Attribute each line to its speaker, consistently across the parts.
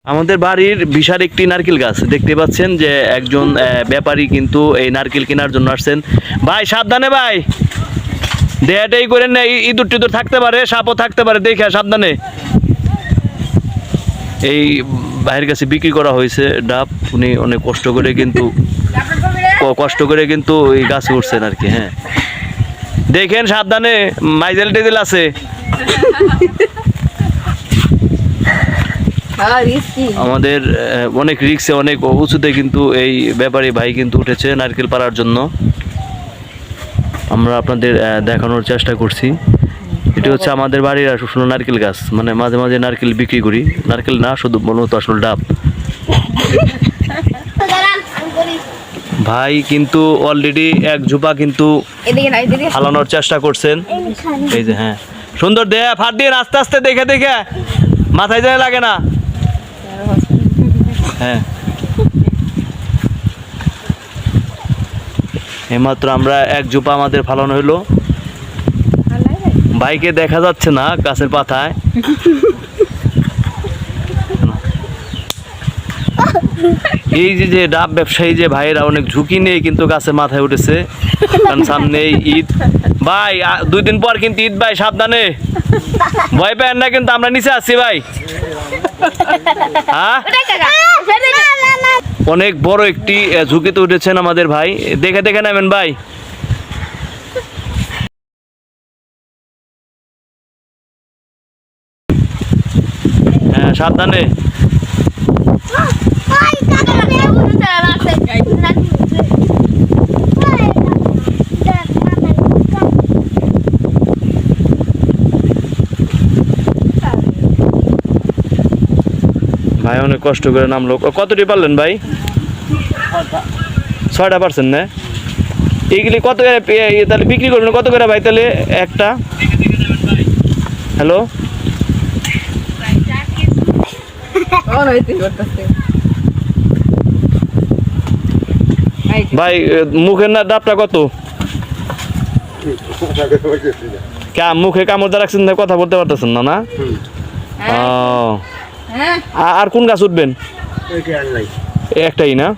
Speaker 1: আমাদের বাড়ির বিশাল একটি নারকেল গাছ দেখতে পাচ্ছেন যে একজন ব্যাপারী কিন্তু এই নারকেল কেনার জন্য আসছেন। ভাই সাবধানে ভাই, দেয়াটাই করেন না, ইঁদুর টিঁদুর থাকতে পারে, সাপও থাকতে পারে, দেখে সাবধানে। এই ভাইয়ের কাছে বিক্রি করা হয়েছে ডাব। উনি অনেক কষ্ট করে কিন্তু এই গাছে উঠছেন আর কি। হ্যাঁ দেখেন সাবধানে, মাইজেল টেজেল আছে। আমাদের অনেক রিক্সে অনেক উঁচুতে কিন্তু এই ব্যাপারী ভাই কিন্তু উঠেছে নারকেল পাড়ার জন্য। আমরা আপনাদের দেখানোর চেষ্টা করছি। এটা হচ্ছে আমাদের বাড়ির আসলে নারকেল গাছ, মানে মাঝে মাঝে নারকেল বিক্রি করি, নারকেল না শুধু মূলত আসলে ডাব। ভাই কিন্তু অলরেডি এক ঝোপা কিন্তু ফালানোর চেষ্টা করছেন। এই যে হ্যাঁ সুন্দর দেয়া ফাট দিয়ে আস্তে আস্তে দেখে দেখে, মাথায় যায় লাগে না। হ্যাঁ এইমাত্র আমরা এক জোপা আমাদের ফালানো হইলো। ভাইকে দেখা যাচ্ছে না গাছের পাতায়। এই যে ডাব ব্যবসায়ী যে ভাইয়েরা অনেক ঝুঁকি নিয়ে কিন্তু গাছের মাথায় উঠেছে, কারণ সামনে ঈদ। ভাই 2 দিন পর কিন্তু ঈদ, ভাই সাবধানে, ভয় পেন না কিন্তু আমরা নিচে আসছি ভাই। হ্যাঁ অনেক বড় একটি ঝুঁকিতে উঠেছেন আমাদের ভাই, দেখে দেখে নেবেন ভাই। হ্যাঁ সাবধানে। ভাই অনেক কষ্ট করে নামলো। কতটি পারলেন ভাই? 6টা পারছেন না? এইগুলি কত করে তাহলে বিক্রি করবেন কত করে ভাই তাহলে একটা? হ্যালো ভাই, মুখের না ডাবটা কত? মুখে কামড় রাখছেন না, কথা বলতে পারতেছেন না? না আর কোন গাছ উঠবেন? একটাই না?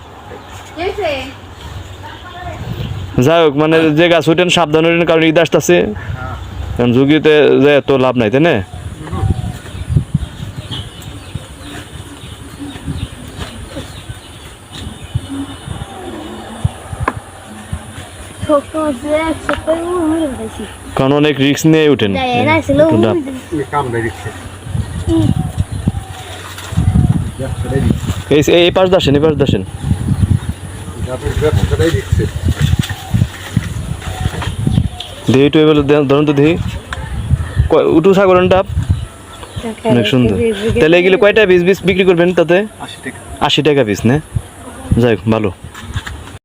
Speaker 1: যাই হোক, মানে যে গাছ উঠেন সাবধান উঠেন, কারণ ঈদ আসতেছে, কারণ ঝুঁকিতে যে তো লাভ নাই, তাই না? কারণ অনেক রিস্ক নিয়ে উঠেন। এই পাশ দাসেন, এই পাশ দাসেন। দেহি তো এবার ধরুন তো, দেহি উঠু সাগরেন ডাব অনেক সুন্দর। তাহলে এগুলো কয়টা পিস বিক্রি করবেন তাতে? 80 টাকা পিস না? যাই হোক ভালো।